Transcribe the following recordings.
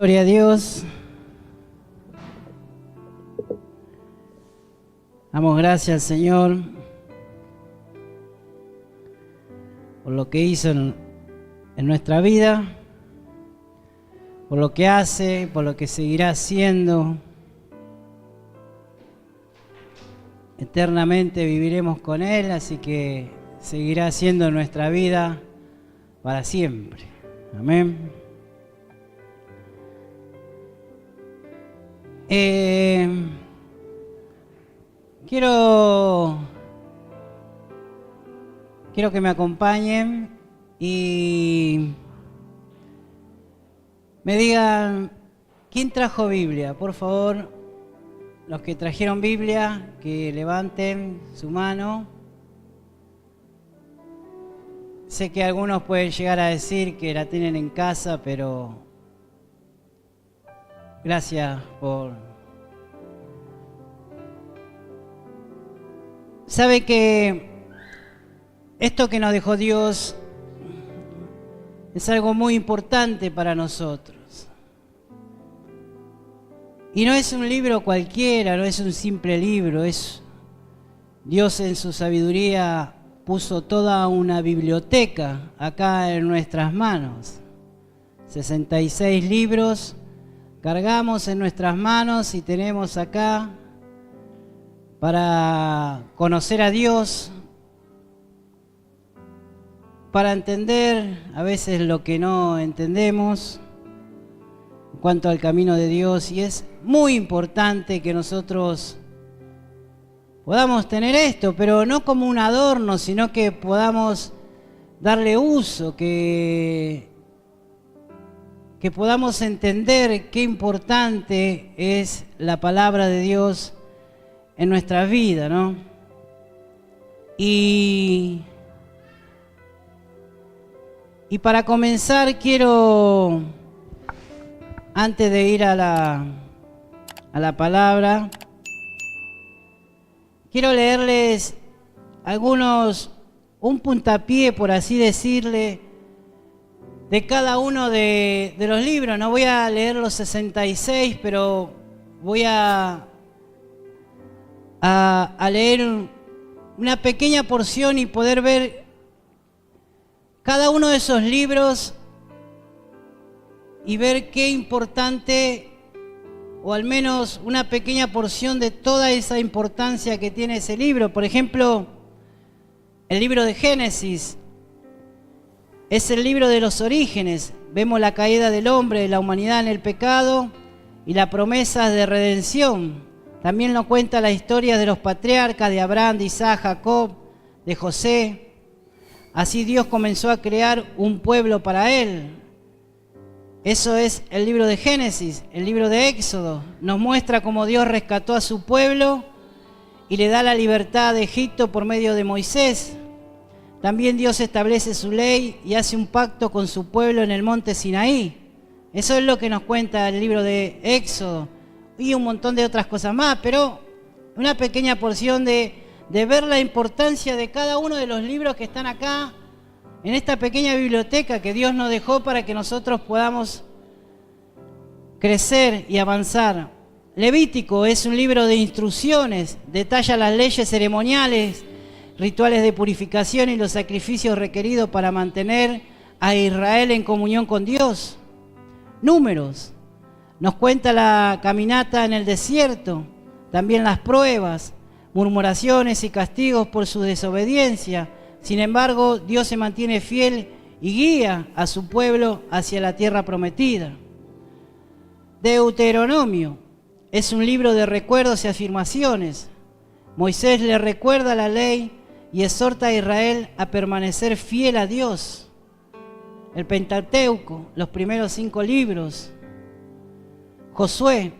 Gloria a Dios. Damos gracias al Señor por lo que hizo en nuestra vida, por lo que hace, por lo que seguirá haciendo. Eternamente viviremos con Él, así que seguirá haciendo en nuestra vida para siempre. Amén. Quiero que me acompañen y me digan, ¿quién trajo Biblia? Por favor, los que trajeron Biblia, que levanten su mano. Sé que algunos pueden llegar a decir que la tienen en casa, pero gracias por... Sabe que esto que nos dejó Dios es algo muy importante para nosotros. Y no es un libro cualquiera, no es un simple libro, es Dios en su sabiduría puso toda una biblioteca acá en nuestras manos. 66 libros cargamos en nuestras manos y tenemos acá para conocer a Dios, para entender a veces lo que no entendemos en cuanto al camino de Dios, y es muy importante que nosotros podamos tener esto, pero no como un adorno, sino que podamos darle uso, que podamos entender qué importante es la palabra de Dios en nuestra vida, ¿no? Y para comenzar quiero, antes de ir a la palabra, quiero leerles un puntapié, por así decirle, de cada uno de los libros. No voy a leer los 66, pero voy a leer una pequeña porción y poder ver cada uno de esos libros y ver qué importante, o al menos una pequeña porción de toda esa importancia que tiene ese libro. Por ejemplo, el libro de Génesis es el libro de los orígenes. Vemos la caída del hombre, de la humanidad en el pecado y las promesas de redención. También nos cuenta la historia de los patriarcas, de Abraham, de Isaac, Jacob, de José. Así Dios comenzó a crear un pueblo para Él. Eso es el libro de Génesis. El libro de Éxodo nos muestra cómo Dios rescató a su pueblo y le da la libertad de Egipto por medio de Moisés. También Dios establece su ley y hace un pacto con su pueblo en el monte Sinaí. Eso es lo que nos cuenta el libro de Éxodo. Y un montón de otras cosas más, pero una pequeña porción de ver la importancia de cada uno de los libros que están acá en esta pequeña biblioteca que Dios nos dejó para que nosotros podamos crecer y avanzar. Levítico es un libro de instrucciones, detalla las leyes ceremoniales, rituales de purificación y los sacrificios requeridos para mantener a Israel en comunión con Dios. Números nos cuenta la caminata en el desierto, también las pruebas, murmuraciones y castigos por su desobediencia. Sin embargo, Dios se mantiene fiel y guía a su pueblo hacia la tierra prometida. Deuteronomio es un libro de recuerdos y afirmaciones. Moisés le recuerda la ley y exhorta a Israel a permanecer fiel a Dios. El Pentateuco, los primeros 5 libros. Josué,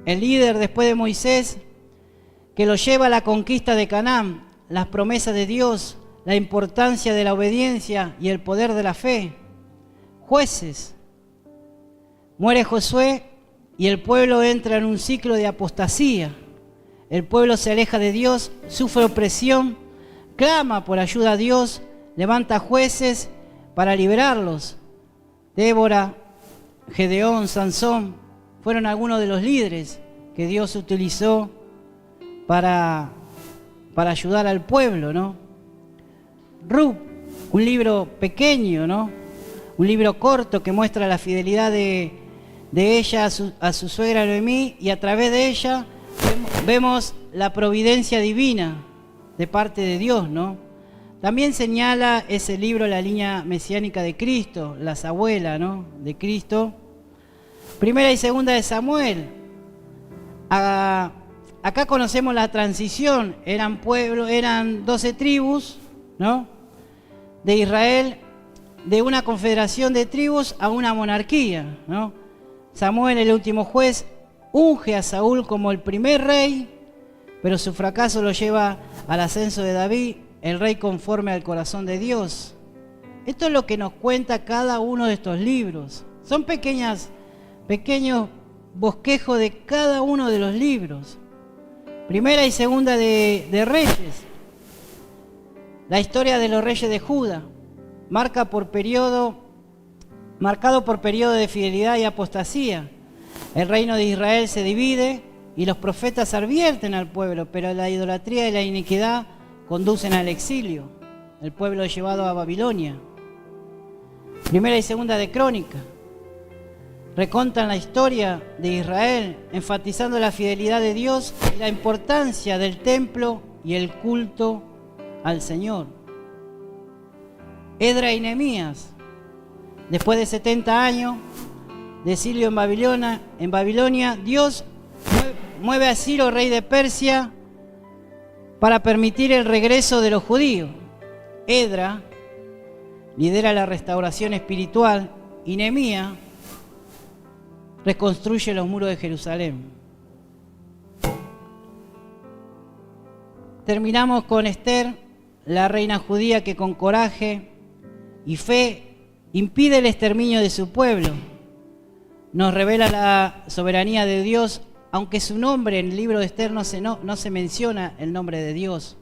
el líder después de Moisés, que lo lleva a la conquista de Canaán, las promesas de Dios, la importancia de la obediencia y el poder de la fe. Jueces, muere Josué y el pueblo entra en un ciclo de apostasía. El pueblo se aleja de Dios, sufre opresión, clama por ayuda a Dios, levanta jueces para liberarlos. Débora Gedeón, Sansón, fueron algunos de los líderes que Dios utilizó para ayudar al pueblo, ¿no? Ruth, un libro pequeño, ¿no? Un libro corto que muestra la fidelidad de ella a su suegra Noemí, y a través de ella vemos la providencia divina de parte de Dios, ¿no? También señala ese libro la línea mesiánica de Cristo, las abuelas, ¿no?, de Cristo. Primera y segunda de Samuel. Acá conocemos la transición. Eran 12 tribus, ¿no?, de Israel, de una confederación de tribus a una monarquía, ¿no? Samuel, el último juez, unge a Saúl como el primer rey, pero su fracaso lo lleva al ascenso de David, el rey conforme al corazón de Dios. Esto es lo que nos cuenta cada uno de estos libros. Son pequeños bosquejos de cada uno de los libros. Primera y segunda de Reyes. La historia de los reyes de Judá, marcado por periodo de fidelidad y apostasía. El reino de Israel se divide y los profetas advierten al pueblo, pero la idolatría y la iniquidad conducen al exilio. El pueblo es llevado a Babilonia. Primera y segunda de Crónica recontan la historia de Israel, enfatizando la fidelidad de Dios y la importancia del templo y el culto al Señor. Esdras y Nehemías, después de 70 años de exilio en Babilonia, Dios mueve a Ciro, rey de Persia, para permitir el regreso de los judíos. Esdras lidera la restauración espiritual y Nehemías reconstruye los muros de Jerusalén. Terminamos con Esther, la reina judía que con coraje y fe impide el exterminio de su pueblo. Nos revela la soberanía de Dios, aunque su nombre en el libro de Esther no se menciona el nombre de Dios.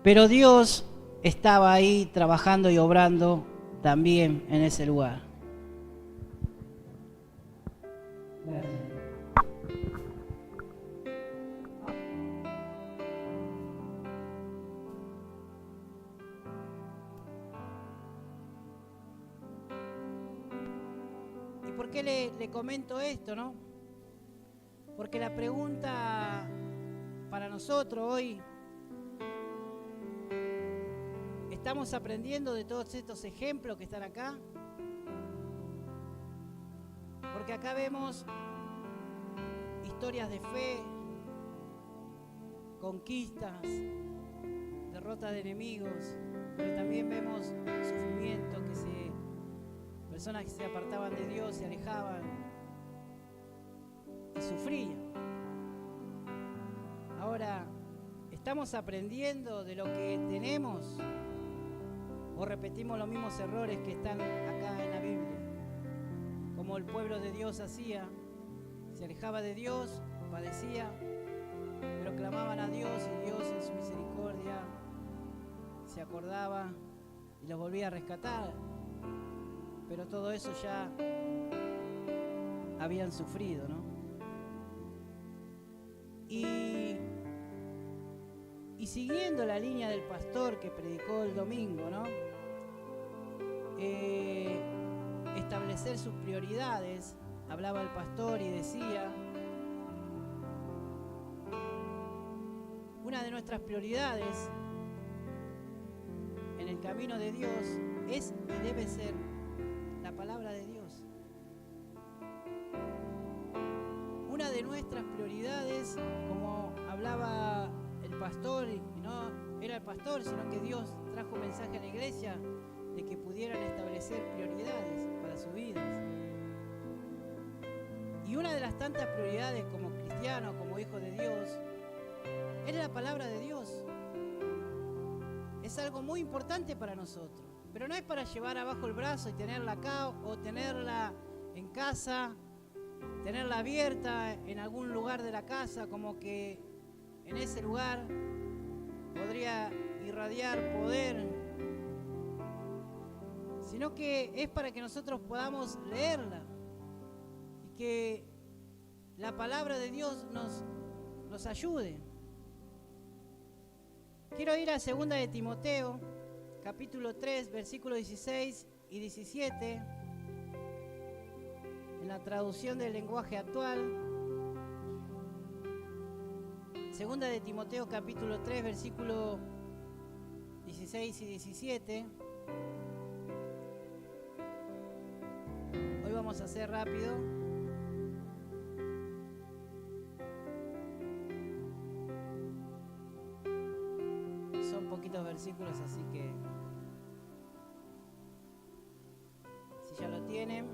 Pero Dios estaba ahí trabajando y obrando también en ese lugar. Gracias. ¿Y por qué le comento esto, no? Porque la pregunta para nosotros hoy, ¿estamos aprendiendo de todos estos ejemplos que están acá? Porque acá vemos historias de fe, conquistas, derrotas de enemigos, pero también vemos sufrimiento, personas que se apartaban de Dios, se alejaban y sufrían. Ahora, ¿estamos aprendiendo de lo que tenemos o repetimos los mismos errores que están acá en la Biblia? Como el pueblo de Dios hacía, se alejaba de Dios, padecía, pero clamaban a Dios y Dios en su misericordia se acordaba y los volvía a rescatar. Pero todo eso ya habían sufrido, ¿no? Y siguiendo la línea del pastor que predicó el domingo, ¿no? Establecer sus prioridades, hablaba el pastor y decía, una de nuestras prioridades en el camino de Dios es y debe ser la palabra de Dios. Una de nuestras prioridades, como hablaba el pastor, y no era el pastor, sino que Dios trajo un mensaje a la iglesia de que pudieran establecer prioridades para sus vidas. Y una de las tantas prioridades como cristianos, como hijos de Dios, es la palabra de Dios. Es algo muy importante para nosotros, pero no es para llevar abajo el brazo y tenerla acá o tenerla en casa, tenerla abierta en algún lugar de la casa, como que en ese lugar podría irradiar poder, sino que es para que nosotros podamos leerla y que la palabra de Dios nos ayude. Quiero ir a 2 de Timoteo, capítulo 3, versículos 16 y 17, en la traducción del lenguaje actual. 2 de Timoteo, capítulo 3, versículos 16 y 17. Hoy vamos a hacer rápido. Son poquitos versículos, así que si ya lo tienen.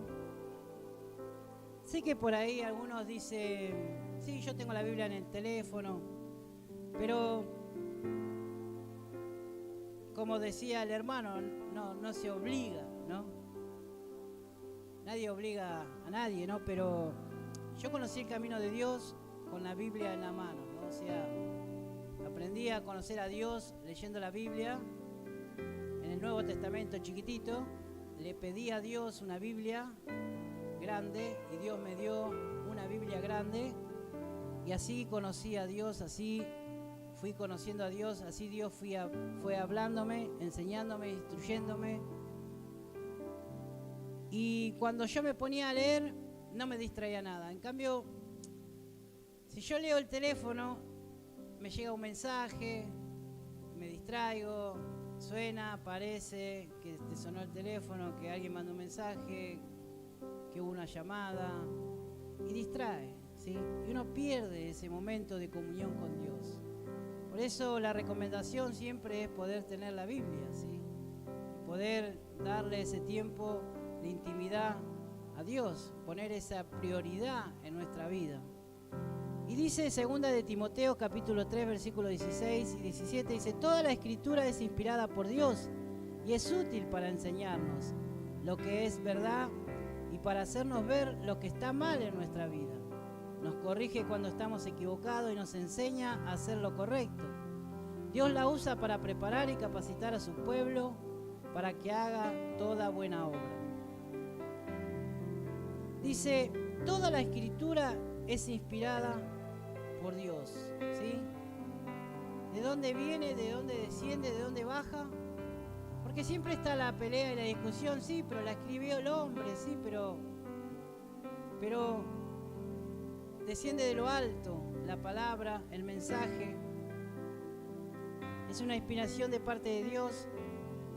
Sé que por ahí algunos dicen, sí, yo tengo la Biblia en el teléfono, pero como decía el hermano, no se obliga, ¿no? Nadie obliga a nadie, ¿no? Pero yo conocí el camino de Dios con la Biblia en la mano, ¿no? O sea, aprendí a conocer a Dios leyendo la Biblia en el Nuevo Testamento chiquitito. Le pedí a Dios una Biblia grande y Dios me dio una Biblia grande y así conocí a Dios, así fui conociendo a Dios, así Dios fue hablándome, enseñándome, instruyéndome. Y cuando yo me ponía a leer no me distraía nada. En cambio, si yo leo el teléfono, me llega un mensaje, me distraigo, suena, aparece que te sonó el teléfono, que alguien mandó un mensaje, que hubo una llamada, y distrae, ¿sí? Y uno pierde ese momento de comunión con Dios. Por eso la recomendación siempre es poder tener la Biblia, ¿sí? Poder darle ese tiempo de intimidad a Dios, poner esa prioridad en nuestra vida. Y dice 2 de Timoteo capítulo 3 versículos 16 y 17, dice: toda la escritura es inspirada por Dios y es útil para enseñarnos lo que es verdad y para hacernos ver lo que está mal en nuestra vida. Nos corrige cuando estamos equivocados y nos enseña a hacer lo correcto. Dios la usa para preparar y capacitar a su pueblo para que haga toda buena obra. Dice, toda la escritura es inspirada por Dios, ¿sí? ¿De dónde viene? ¿De dónde desciende? ¿De dónde baja? Porque siempre está la pelea y la discusión, sí, pero la escribió el hombre, sí, pero desciende de lo alto, la palabra, el mensaje. Es una inspiración de parte de Dios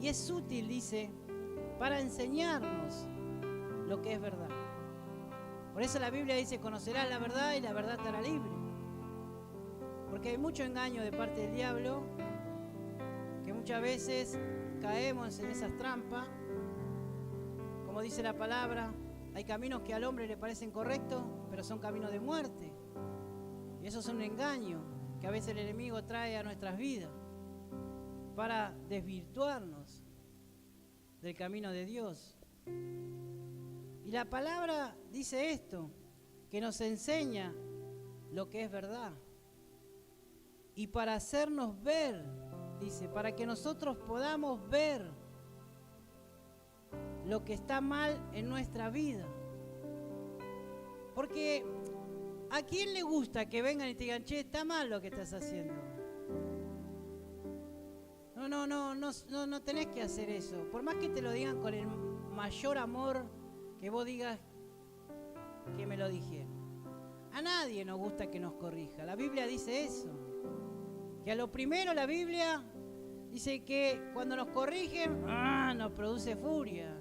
y es útil, dice, para enseñarnos lo que es verdad. Por eso la Biblia dice, conocerás la verdad y la verdad te hará libre. Porque hay mucho engaño de parte del diablo, que muchas veces caemos en esas trampas. Como dice la palabra, hay caminos que al hombre le parecen correctos, pero son caminos de muerte. Y eso es un engaño que a veces el enemigo trae a nuestras vidas para desvirtuarnos del camino de Dios. Y la palabra dice esto, que nos enseña lo que es verdad. Y para hacernos ver, dice, para que nosotros podamos ver lo que está mal en nuestra vida. Porque ¿a quién le gusta que vengan y te digan, che, está mal lo que estás haciendo? No tenés que hacer eso. Por más que te lo digan con el mayor amor, que vos digas que me lo dijeron. A nadie nos gusta que nos corrija. La Biblia dice eso. Que a lo primero la Biblia dice que cuando nos corrigen, nos produce furia.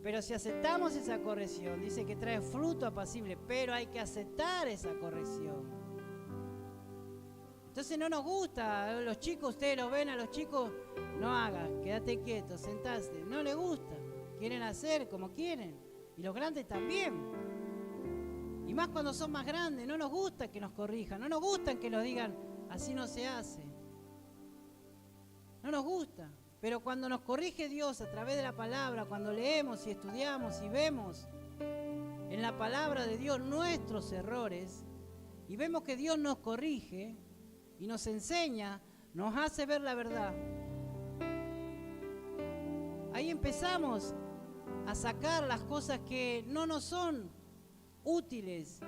Pero si aceptamos esa corrección, dice que trae fruto apacible, pero hay que aceptar esa corrección. Entonces no nos gusta, los chicos, ustedes lo ven a los chicos, no hagas, quédate quieto, sentaste, no les gusta, quieren hacer como quieren, y los grandes también. Y más cuando son más grandes, no nos gusta que nos corrijan, no nos gusta que nos digan, así no se hace. No nos gusta. Pero cuando nos corrige Dios a través de la palabra, cuando leemos y estudiamos y vemos en la palabra de Dios nuestros errores y vemos que Dios nos corrige y nos enseña, nos hace ver la verdad. ahí empezamos a sacar las cosas que no nos son útiles.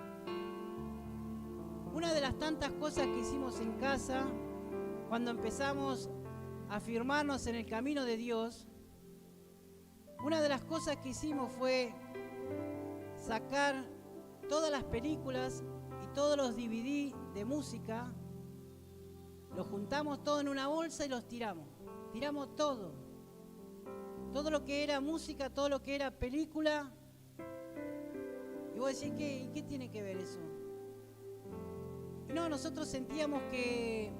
Una de las tantas cosas que hicimos en casa, cuando empezamos a afirmarnos en el camino de Dios, una de las cosas que hicimos fue sacar todas las películas y todos los DVD de música, los juntamos todo en una bolsa y los tiramos. Tiramos todo. Todo lo que era música, todo lo que era película. Y vos decís, ¿qué tiene que ver eso? Y no, nosotros sentíamos que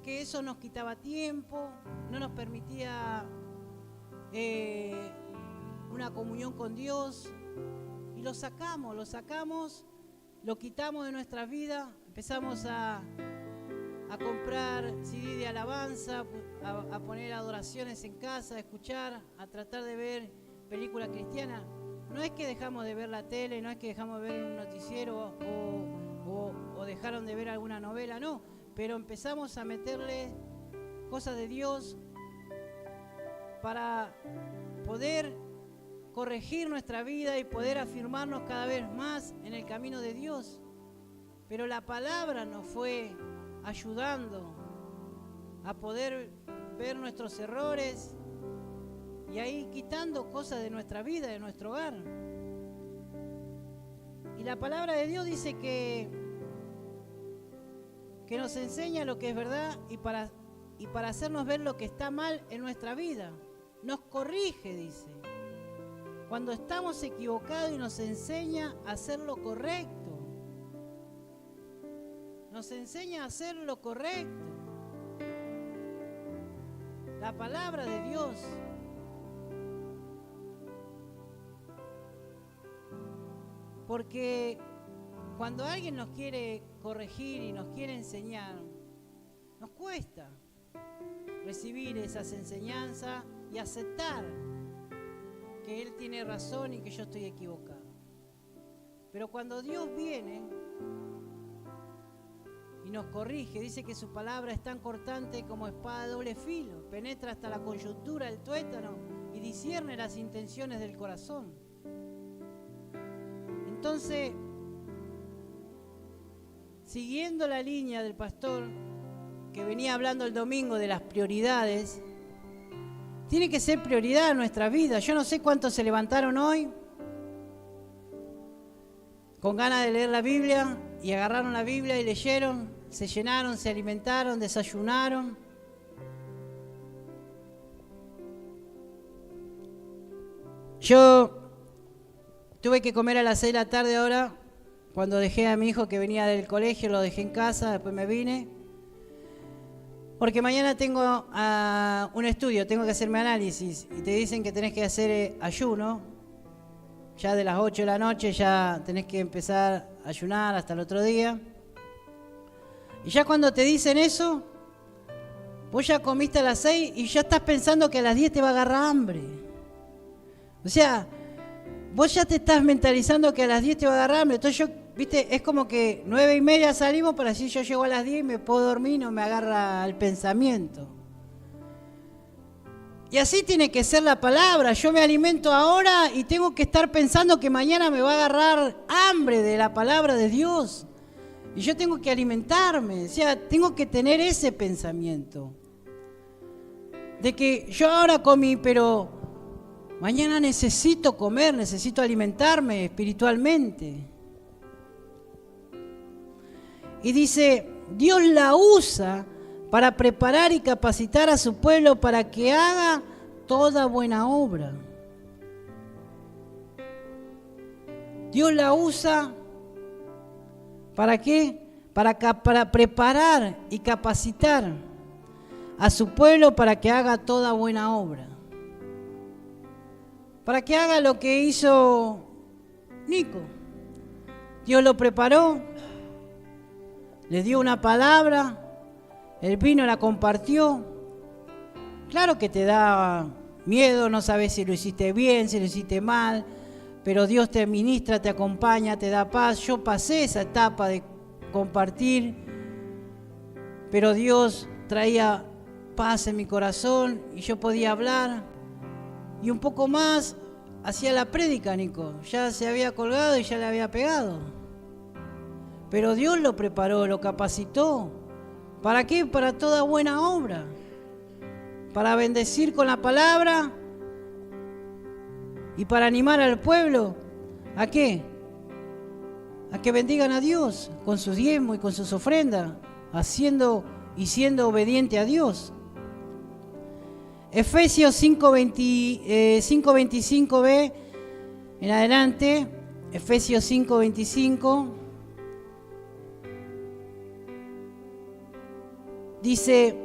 eso nos quitaba tiempo, no nos permitía una comunión con Dios. Y lo sacamos, lo quitamos de nuestras vidas, empezamos a comprar CD de alabanza, a poner adoraciones en casa, a escuchar, a tratar de ver películas cristianas. No es que dejamos de ver la tele, no es que dejamos de ver un noticiero o dejaron de ver alguna novela, no. Pero empezamos a meterle cosas de Dios para poder corregir nuestra vida y poder afirmarnos cada vez más en el camino de Dios. Pero la palabra nos fue ayudando a poder ver nuestros errores y ahí quitando cosas de nuestra vida, de nuestro hogar. Y la palabra de Dios dice que nos enseña lo que es verdad y para hacernos ver lo que está mal en nuestra vida. Nos corrige, dice, cuando estamos equivocados, y nos enseña a hacer lo correcto. Nos enseña a hacer lo correcto. La palabra de Dios. Porque cuando alguien nos quiere corregir y nos quiere enseñar, nos cuesta recibir esas enseñanzas y aceptar que Él tiene razón y que yo estoy equivocado. Pero cuando Dios viene y nos corrige, dice que su palabra es tan cortante como espada de doble filo, penetra hasta la coyuntura del tuétano y discierne las intenciones del corazón. Entonces, siguiendo la línea del pastor que venía hablando el domingo de las prioridades, tiene que ser prioridad en nuestra vida. Yo no sé cuántos se levantaron hoy con ganas de leer la Biblia y agarraron la Biblia y leyeron, se llenaron, se alimentaron, desayunaron. Yo tuve que comer a las 6 de la tarde ahora, cuando dejé a mi hijo que venía del colegio, lo dejé en casa, después me vine. Porque mañana tengo un estudio, tengo que hacerme análisis y te dicen que tenés que hacer ayuno. Ya de las 8 de la noche ya tenés que empezar a ayunar hasta el otro día. Y ya cuando te dicen eso, vos ya comiste a las 6 y ya estás pensando que a las 10 te va a agarrar hambre. O sea, vos ya te estás mentalizando que a las 10 te va a agarrar hambre. Entonces viste, es como que 9:30 salimos para así yo llego a las 10 y me puedo dormir y no me agarra el pensamiento. Y así tiene que ser la palabra. Yo me alimento ahora y tengo que estar pensando que mañana me va a agarrar hambre de la palabra de Dios. Y yo tengo que alimentarme, o sea, tengo que tener ese pensamiento. De que yo ahora comí, pero mañana necesito comer, necesito alimentarme espiritualmente. Y dice, Dios la usa para preparar y capacitar a su pueblo para que haga toda buena obra. Dios la usa, ¿para qué? Para preparar y capacitar a su pueblo para que haga toda buena obra. Para que haga lo que hizo Nico. Dios lo preparó, le dio una palabra, él vino, la compartió. Claro que te da miedo, no sabes si lo hiciste bien, si lo hiciste mal, pero Dios te ministra, te acompaña, te da paz. Yo pasé esa etapa de compartir, pero Dios traía paz en mi corazón y yo podía hablar y un poco más hacía la prédica, Nico. Ya se había colgado y ya le había pegado. Pero Dios lo preparó, lo capacitó. ¿Para qué? Para toda buena obra. Para bendecir con la palabra y para animar al pueblo. ¿A qué? A que bendigan a Dios con sus diezmos y con sus ofrendas, haciendo y siendo obediente a Dios. Efesios 5:25b en adelante, Efesios 5:25, dice,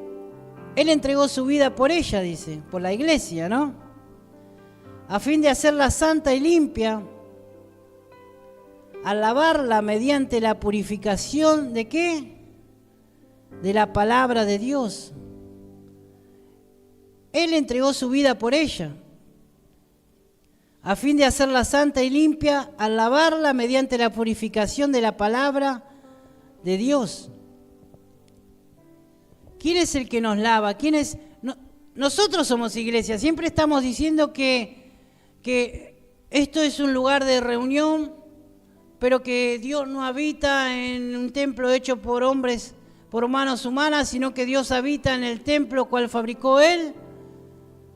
Él entregó su vida por ella, dice, por la iglesia, ¿no? A fin de hacerla santa y limpia, al lavarla mediante la purificación ¿de qué? De la palabra de Dios. Él entregó su vida por ella, a fin de hacerla santa y limpia, al lavarla mediante la purificación de la palabra de Dios. ¿Quién es el que nos lava? ¿Quién es? Nosotros somos iglesia. Siempre estamos diciendo que esto es un lugar de reunión, pero que Dios no habita en un templo hecho por hombres, por manos humanas, sino que Dios habita en el templo cual fabricó Él,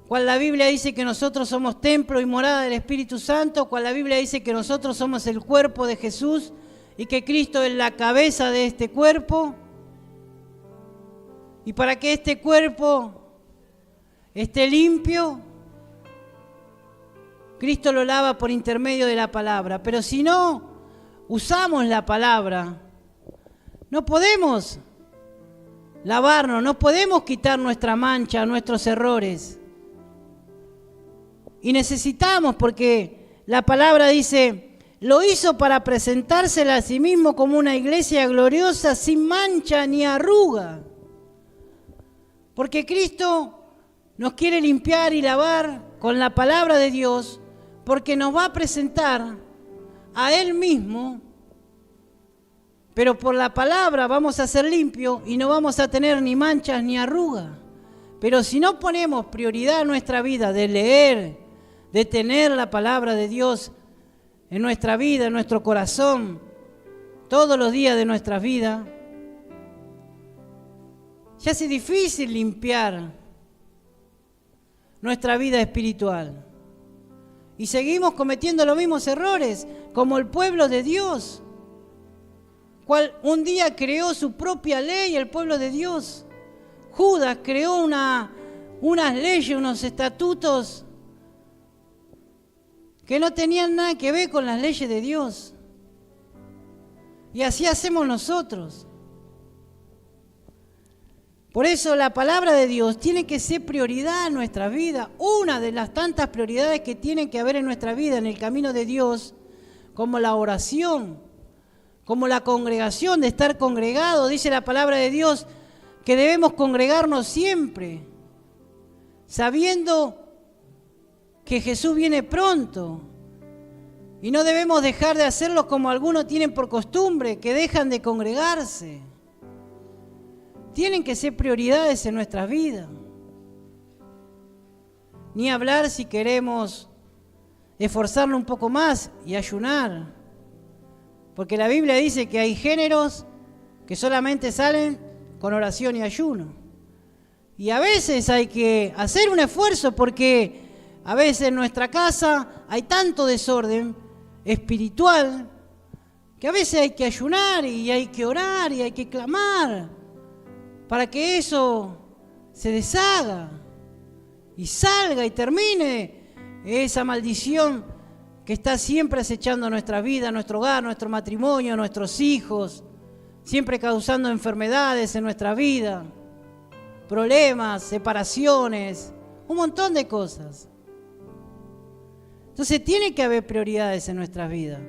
cual la Biblia dice que nosotros somos templo y morada del Espíritu Santo, cual la Biblia dice que nosotros somos el cuerpo de Jesús y que Cristo es la cabeza de este cuerpo. Y para que este cuerpo esté limpio, Cristo lo lava por intermedio de la palabra. Pero si no usamos la palabra, no podemos lavarnos, no podemos quitar nuestra mancha, nuestros errores. Y necesitamos, porque la palabra dice, lo hizo para presentársela a sí mismo como una iglesia gloriosa, sin mancha ni arruga. Porque Cristo nos quiere limpiar y lavar con la palabra de Dios, porque nos va a presentar a Él mismo, pero por la palabra vamos a ser limpios y no vamos a tener ni manchas ni arrugas. Pero si no ponemos prioridad en nuestra vida de leer, de tener la palabra de Dios en nuestra vida, en nuestro corazón, todos los días de nuestra vida, se hace difícil limpiar nuestra vida espiritual. Y seguimos cometiendo los mismos errores, como el pueblo de Dios, cual un día creó su propia ley, el pueblo de Dios. Judas creó unas leyes, unos estatutos que no tenían nada que ver con las leyes de Dios. Y así hacemos nosotros. Por eso la palabra de Dios tiene que ser prioridad en nuestra vida, una de las tantas prioridades que tienen que haber en nuestra vida, en el camino de Dios, como la oración, como la congregación, de estar congregado. Dice la palabra de Dios que debemos congregarnos siempre, sabiendo que Jesús viene pronto. Y no debemos dejar de hacerlo como algunos tienen por costumbre, que dejan de congregarse. Tienen que ser prioridades en nuestras vidas. Ni hablar si queremos esforzarnos un poco más y ayunar. Porque la Biblia dice que hay géneros que solamente salen con oración y ayuno. Y a veces hay que hacer un esfuerzo porque a veces en nuestra casa hay tanto desorden espiritual que a veces hay que ayunar y hay que orar y hay que clamar para que eso se deshaga y salga y termine esa maldición que está siempre acechando nuestra vida, nuestro hogar, nuestro matrimonio, nuestros hijos, siempre causando enfermedades en nuestra vida, problemas, separaciones, un montón de cosas. Entonces tiene que haber prioridades en nuestras vidas.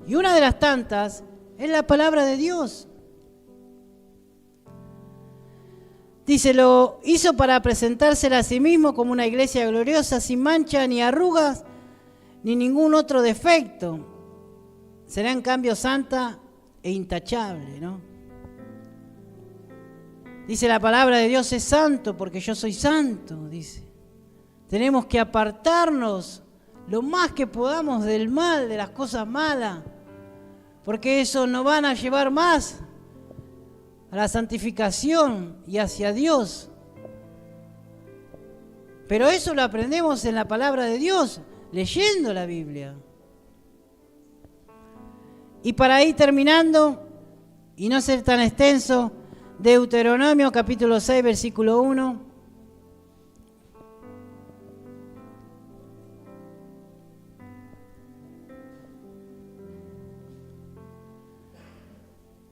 Y una de las tantas es la palabra de Dios. Dice, lo hizo para presentársela a sí mismo como una iglesia gloriosa, sin mancha, ni arrugas, ni ningún otro defecto. Será en cambio santa e intachable, ¿no? Dice la palabra de Dios es santo porque yo soy santo, dice. Tenemos que apartarnos lo más que podamos del mal, de las cosas malas, porque eso nos van a llevar más a la santificación y hacia Dios. Pero eso lo aprendemos en la palabra de Dios, leyendo la Biblia. Y para ir terminando, y no ser tan extenso, Deuteronomio capítulo 6, versículo 1.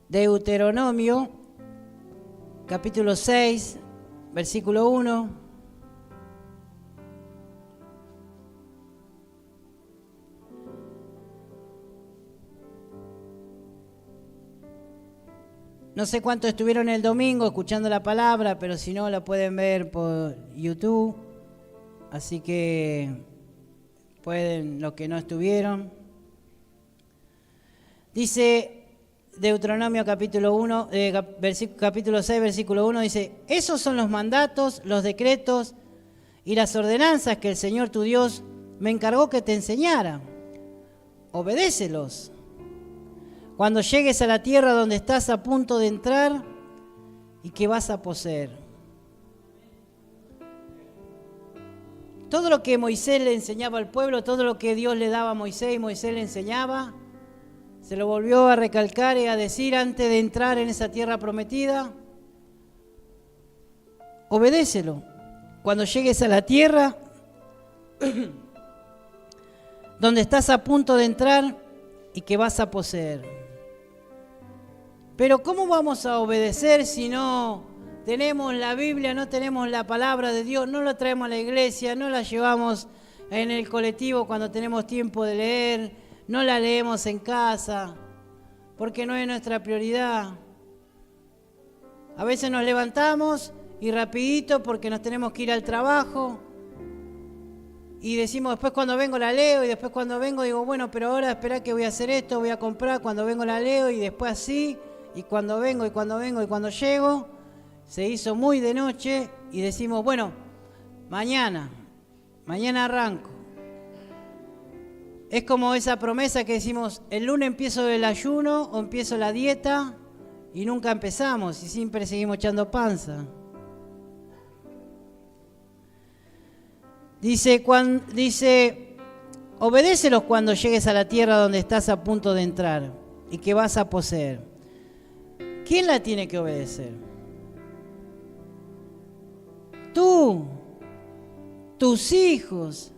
Deuteronomio, capítulo 6, versículo 1. No sé cuánto estuvieron el domingo escuchando la palabra, pero si no, la pueden ver por YouTube. Así que pueden, los que no estuvieron. Dice Deuteronomio capítulo 1, capítulo 6, versículo 1, dice: esos son los mandatos, los decretos y las ordenanzas que el Señor tu Dios me encargó que te enseñara. Obedécelos. Cuando llegues a la tierra donde estás a punto de entrar y que vas a poseer. Todo lo que Moisés le enseñaba al pueblo, todo lo que Dios le daba a Moisés y Moisés le enseñaba, se lo volvió a recalcar y a decir antes de entrar en esa tierra prometida: obedécelo. Cuando llegues a la tierra donde estás a punto de entrar y que vas a poseer. Pero ¿cómo vamos a obedecer si no tenemos la Biblia, no tenemos la palabra de Dios, no la traemos a la iglesia, no la llevamos en el colectivo cuando tenemos tiempo de leer, no la leemos en casa, porque no es nuestra prioridad? A veces nos levantamos y rapidito porque nos tenemos que ir al trabajo y decimos, después cuando vengo la leo, y después cuando vengo digo, bueno, pero ahora espera que voy a hacer esto, voy a comprar, cuando vengo la leo, y después así, y cuando vengo, y cuando vengo, y cuando llego, se hizo muy de noche y decimos, bueno, mañana arranco. Es como esa promesa que decimos, el lunes empiezo el ayuno o empiezo la dieta y nunca empezamos y siempre seguimos echando panza. Dice, obedécelos cuando llegues a la tierra donde estás a punto de entrar y que vas a poseer. ¿Quién la tiene que obedecer? Tú, tus hijos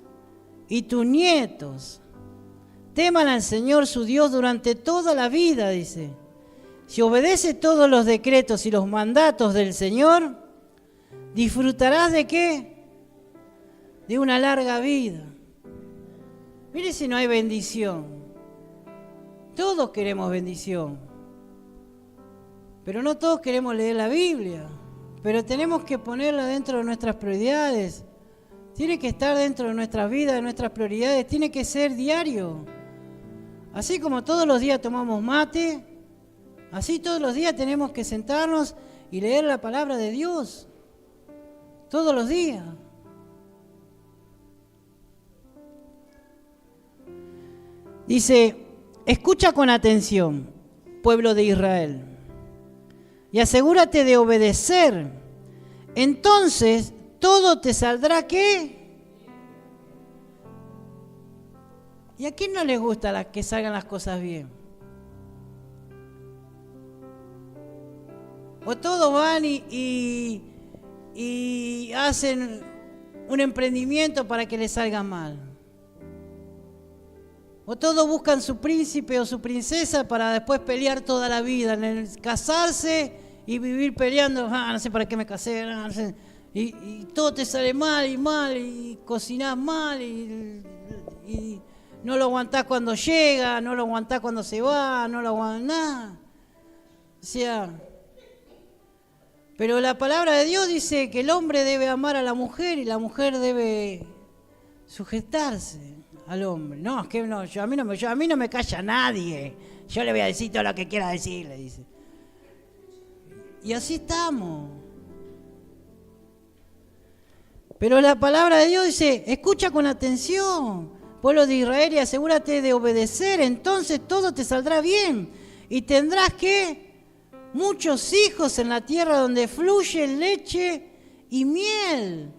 y tus nietos. Teman al Señor su Dios durante toda la vida, dice. Si obedece todos los decretos y los mandatos del Señor, disfrutarás ¿de qué? De una larga vida. Mire si no hay bendición. Todos queremos bendición. Pero no todos queremos leer la Biblia. Pero tenemos que ponerla dentro de nuestras prioridades. Tiene que estar dentro de nuestras vidas, de nuestras prioridades. Tiene que ser diario. Así como todos los días tomamos mate, así todos los días tenemos que sentarnos y leer la palabra de Dios. Todos los días. Dice, escucha con atención, pueblo de Israel, y asegúrate de obedecer. Entonces, todo te saldrá, ¿qué? ¿Y a quién no les gusta que salgan las cosas bien? O todos van y hacen un emprendimiento para que les salga mal. O todos buscan su príncipe o su princesa para después pelear toda la vida, casarse y vivir peleando, no sé para qué me casé, no sé, y todo te sale mal, y cocinás mal, y no lo aguantás cuando llega, no lo aguantás cuando se va, no lo aguantás, nada. O sea, pero la palabra de Dios dice que el hombre debe amar a la mujer y la mujer debe sujetarse al hombre. No, es que no, a mí no me calla nadie. Yo le voy a decir todo lo que quiera decir, le dice. Y así estamos. Pero la palabra de Dios dice, escucha con atención, pueblo de Israel, y asegúrate de obedecer, entonces todo te saldrá bien. Y tendrás muchos hijos en la tierra donde fluye leche y miel,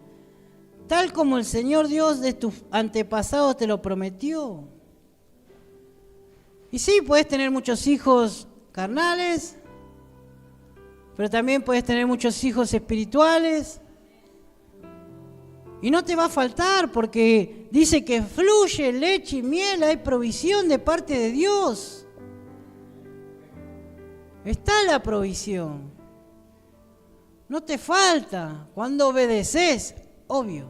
tal como el Señor Dios de tus antepasados te lo prometió. Y sí, puedes tener muchos hijos carnales, pero también puedes tener muchos hijos espirituales. Y no te va a faltar porque dice que fluye leche y miel, hay provisión de parte de Dios. Está la provisión. No te falta cuando obedeces, obvio.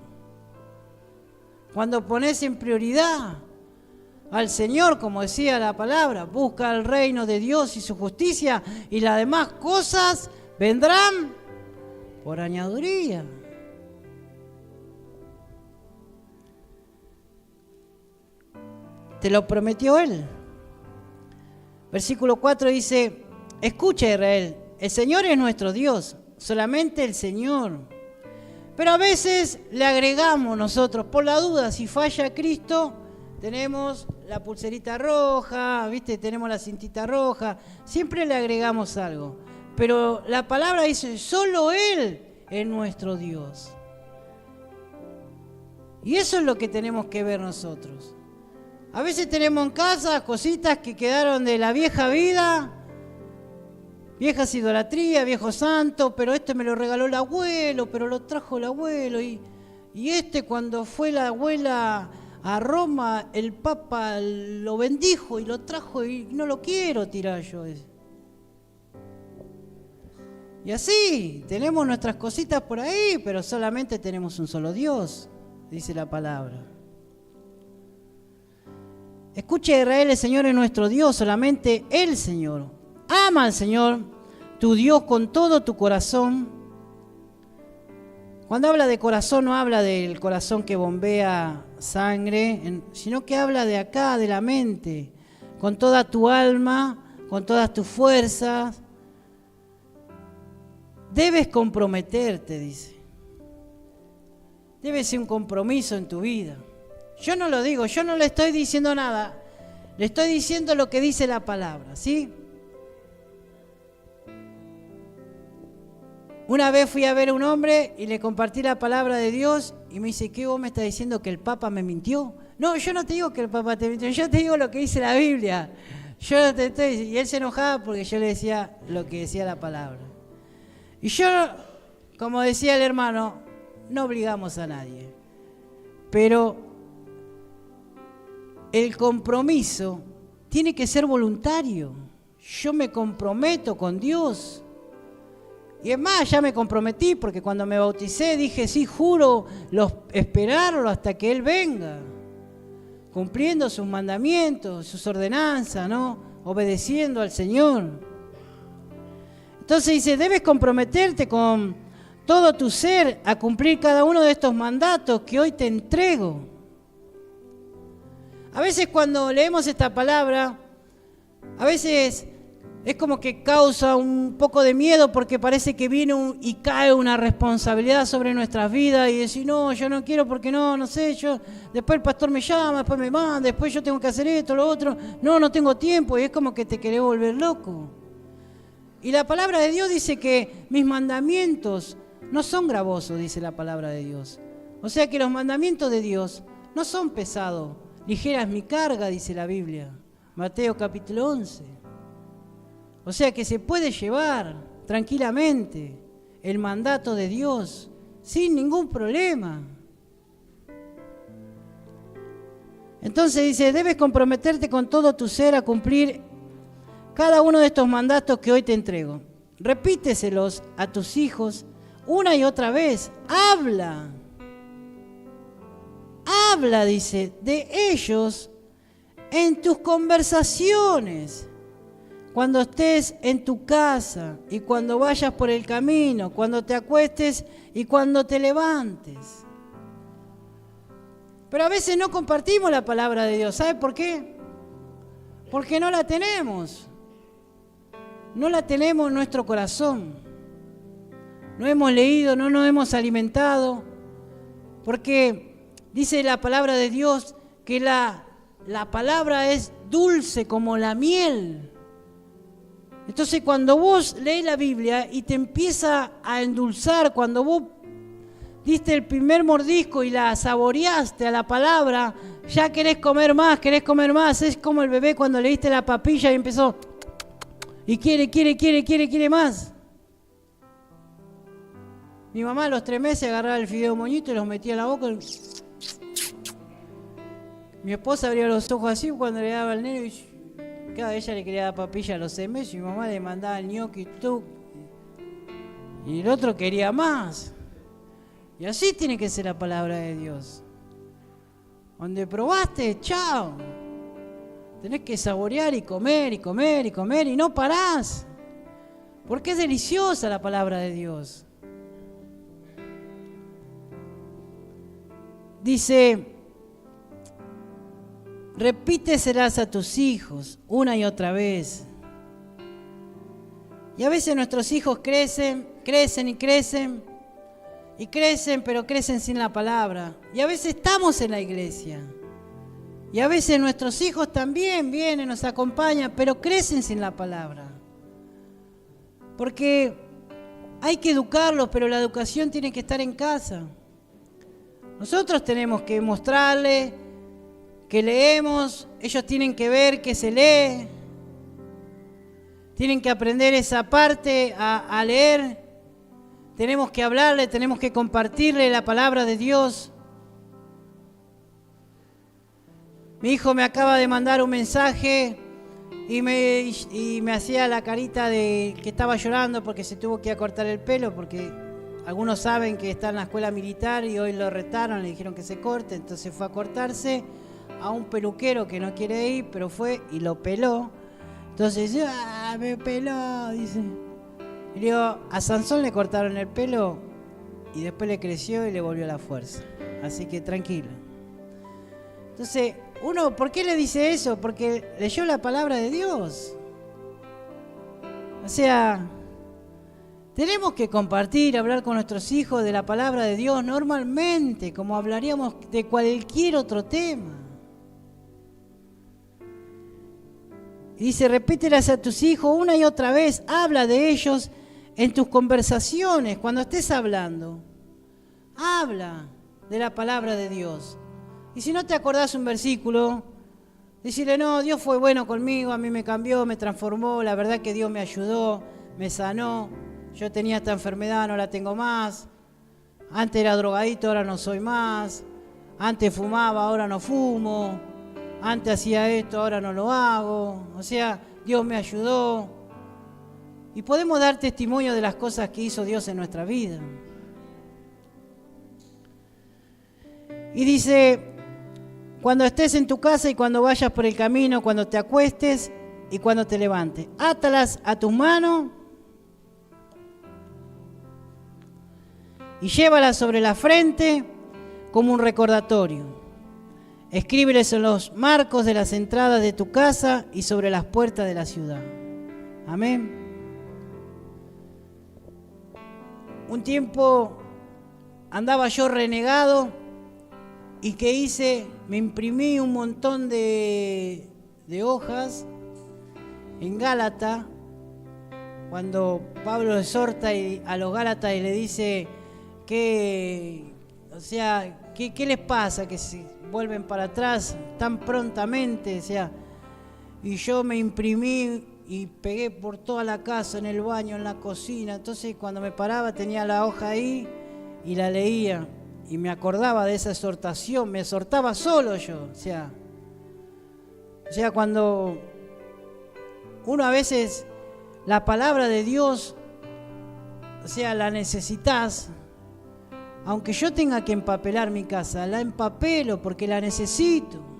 Cuando pones en prioridad al Señor, como decía la palabra, busca el reino de Dios y su justicia y las demás cosas vendrán por añadiduría. Te lo prometió Él. Versículo 4 dice, escucha Israel, el Señor es nuestro Dios, solamente el Señor. Pero a veces le agregamos nosotros, por la duda, si falla Cristo, tenemos la pulserita roja, ¿viste? Tenemos la cintita roja, siempre le agregamos algo. Pero la palabra dice, solo Él es nuestro Dios. Y eso es lo que tenemos que ver nosotros. A veces tenemos en casa cositas que quedaron de la vieja vida, viejas idolatrías, viejos santos, pero este me lo regaló el abuelo, pero lo trajo el abuelo. Y cuando fue la abuela a Roma, el Papa lo bendijo y lo trajo y no lo quiero tirar yo. Y así, tenemos nuestras cositas por ahí, pero solamente tenemos un solo Dios, dice la palabra. Escucha Israel, el Señor es nuestro Dios, solamente el Señor. Ama al Señor, tu Dios, con todo tu corazón. Cuando habla de corazón, no habla del corazón que bombea sangre, sino que habla de acá, de la mente, con toda tu alma, con todas tus fuerzas. Debes comprometerte, dice. Debe ser un compromiso en tu vida. Yo no lo digo, yo no le estoy diciendo nada, le estoy diciendo lo que dice la palabra, ¿sí? Una vez fui a ver a un hombre y le compartí la palabra de Dios y me dice, ¿qué vos me estás diciendo que el Papa me mintió? No, yo no te digo que el Papa te mintió, yo te digo lo que dice la Biblia. Y él se enojaba porque yo le decía lo que decía la palabra. Y yo, como decía el hermano, no obligamos a nadie, pero el compromiso tiene que ser voluntario. Yo me comprometo con Dios. Y es más, ya me comprometí porque cuando me bauticé dije, sí, juro esperarlo hasta que Él venga, cumpliendo sus mandamientos, sus ordenanzas, ¿no? Obedeciendo al Señor. Entonces dice, debes comprometerte con todo tu ser a cumplir cada uno de estos mandatos que hoy te entrego. A veces cuando leemos esta palabra, a veces es como que causa un poco de miedo porque parece que viene y cae una responsabilidad sobre nuestras vidas y decir, no, yo no quiero porque no sé, después el pastor me llama, después me manda, después yo tengo que hacer esto, lo otro, no tengo tiempo, y es como que te querés volver loco. Y la palabra de Dios dice que mis mandamientos no son gravosos, dice la palabra de Dios. O sea que los mandamientos de Dios no son pesados. Ligera es mi carga, dice la Biblia, Mateo capítulo 11. O sea que se puede llevar tranquilamente el mandato de Dios sin ningún problema. Entonces dice, debes comprometerte con todo tu ser a cumplir cada uno de estos mandatos que hoy te entrego. Repíteselos a tus hijos una y otra vez. Habla, dice, de ellos en tus conversaciones, cuando estés en tu casa y cuando vayas por el camino, cuando te acuestes y cuando te levantes. Pero a veces no compartimos la palabra de Dios. ¿Sabe por qué? Porque no la tenemos. No la tenemos en nuestro corazón. No hemos leído, no nos hemos alimentado. Porque dice la palabra de Dios que la palabra es dulce como la miel. Entonces cuando vos lees la Biblia y te empieza a endulzar, cuando vos diste el primer mordisco y la saboreaste a la palabra, ya querés comer más, es como el bebé cuando le diste la papilla y empezó y quiere más. Mi mamá a los 3 meses agarraba el fideo moñito y los metía en la boca. Mi esposa abría los ojos así cuando le daba al nene y cada ella le quería dar papilla a los 6 meses y mi mamá le mandaba el ñoqui y el otro quería más. Y así tiene que ser la palabra de Dios. Donde probaste, chao. Tenés que saborear y comer y no parás. Porque es deliciosa la palabra de Dios. Dice, repíteselas a tus hijos una y otra vez. Y a veces nuestros hijos crecen, pero crecen sin la palabra. Y a veces estamos en la iglesia. Y a veces nuestros hijos también vienen, nos acompañan, pero crecen sin la palabra. Porque hay que educarlos, pero la educación tiene que estar en casa. Nosotros tenemos que mostrarles que leemos, ellos tienen que ver que se lee, tienen que aprender esa parte a leer. Tenemos que hablarle, tenemos que compartirle la palabra de Dios. Mi hijo me acaba de mandar un mensaje y me hacía la carita de que estaba llorando porque se tuvo que ir a cortar el pelo, porque algunos saben que está en la escuela militar y hoy lo retaron, le dijeron que se corte, entonces fue a cortarse a un peluquero que no quiere ir, pero fue y lo peló. Entonces dice, me peló, dice. Y le digo, a Sansón le cortaron el pelo y después le creció y le volvió la fuerza. Así que tranquilo. Entonces, uno, ¿por qué le dice eso? Porque leyó la palabra de Dios. O sea, tenemos que compartir, hablar con nuestros hijos de la palabra de Dios normalmente, como hablaríamos de cualquier otro tema. Y dice, repítelas a tus hijos una y otra vez, habla de ellos en tus conversaciones, cuando estés hablando, habla de la palabra de Dios. Y si no te acordás un versículo, decirle, no, Dios fue bueno conmigo, a mí me cambió, me transformó, la verdad que Dios me ayudó, me sanó, yo tenía esta enfermedad, no la tengo más, antes era drogadito, ahora no soy más, antes fumaba, ahora no fumo, antes hacía esto, ahora no lo hago, o sea, Dios me ayudó. Y podemos dar testimonio de las cosas que hizo Dios en nuestra vida. Y dice, cuando estés en tu casa y cuando vayas por el camino, cuando te acuestes y cuando te levantes, átalas a tus manos y llévalas sobre la frente como un recordatorio. Escríbeles en los marcos de las entradas de tu casa y sobre las puertas de la ciudad. Amén. Un tiempo andaba yo renegado y ¿qué hice? Me imprimí un montón de hojas en Gálatas, cuando Pablo exhorta a los Gálatas y le dice ¿qué les pasa? Que se vuelven para atrás tan prontamente, o sea, y yo me imprimí y pegué por toda la casa, en el baño, en la cocina. Entonces cuando me paraba tenía la hoja ahí y la leía y me acordaba de esa exhortación, me exhortaba solo yo. O sea, cuando uno a veces la palabra de Dios, o sea, la necesitas, aunque yo tenga que empapelar mi casa, la empapelo porque la necesito.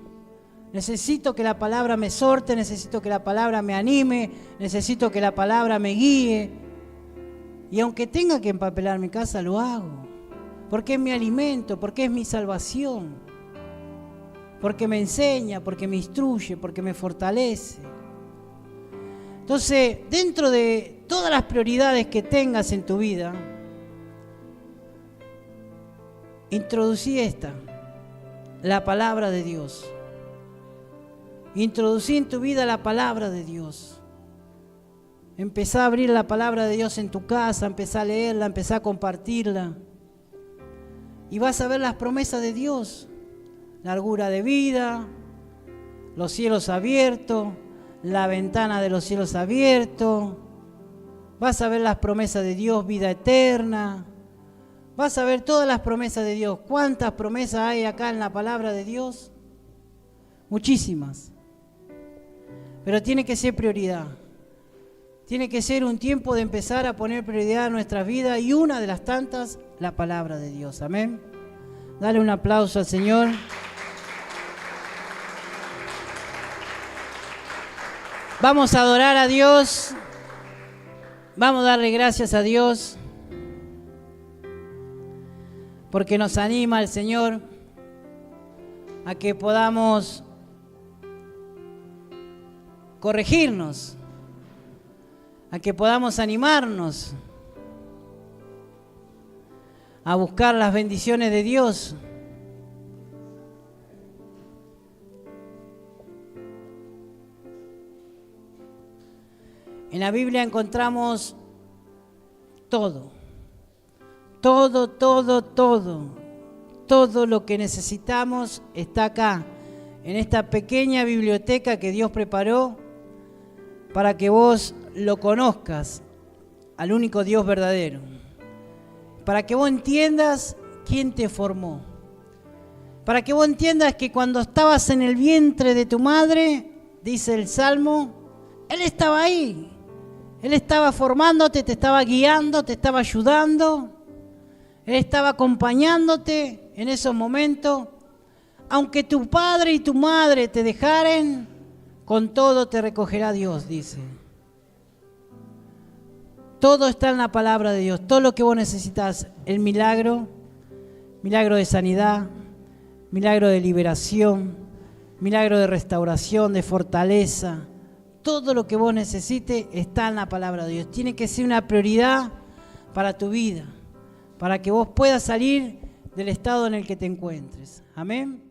Necesito que la palabra me exhorte, necesito que la palabra me anime, necesito que la palabra me guíe. Y aunque tenga que empapelar mi casa, lo hago. Porque es mi alimento, porque es mi salvación. Porque me enseña, porque me instruye, porque me fortalece. Entonces, dentro de todas las prioridades que tengas en tu vida, introducí la palabra de Dios. Introducí en tu vida la palabra de Dios. Empezá a abrir la palabra de Dios en tu casa, empezá a leerla, empezá a compartirla. Y vas a ver las promesas de Dios. Largura de vida, los cielos abiertos, la ventana de los cielos abiertos. Vas a ver las promesas de Dios, vida eterna. Vas a ver todas las promesas de Dios. ¿Cuántas promesas hay acá en la palabra de Dios? Muchísimas. Pero tiene que ser prioridad. Tiene que ser un tiempo de empezar a poner prioridad en nuestras vidas y una de las tantas, la palabra de Dios. Amén. Dale un aplauso al Señor. Vamos a adorar a Dios. Vamos a darle gracias a Dios. Porque nos anima el Señor a que podamos corregirnos, a que podamos animarnos a buscar las bendiciones de Dios. En la Biblia encontramos todo lo que necesitamos está acá, en esta pequeña biblioteca que Dios preparó para que vos lo conozcas, al único Dios verdadero, para que vos entiendas quién te formó, para que vos entiendas que cuando estabas en el vientre de tu madre, dice el Salmo, Él estaba ahí, Él estaba formándote, te estaba guiando, te estaba ayudando, Él estaba acompañándote en esos momentos. Aunque tu padre y tu madre te dejaren, con todo te recogerá Dios, dice. Todo está en la palabra de Dios. Todo lo que vos necesitas, el milagro de sanidad, milagro de liberación, milagro de restauración, de fortaleza. Todo lo que vos necesites está en la palabra de Dios. Tiene que ser una prioridad para tu vida, para que vos puedas salir del estado en el que te encuentres. Amén.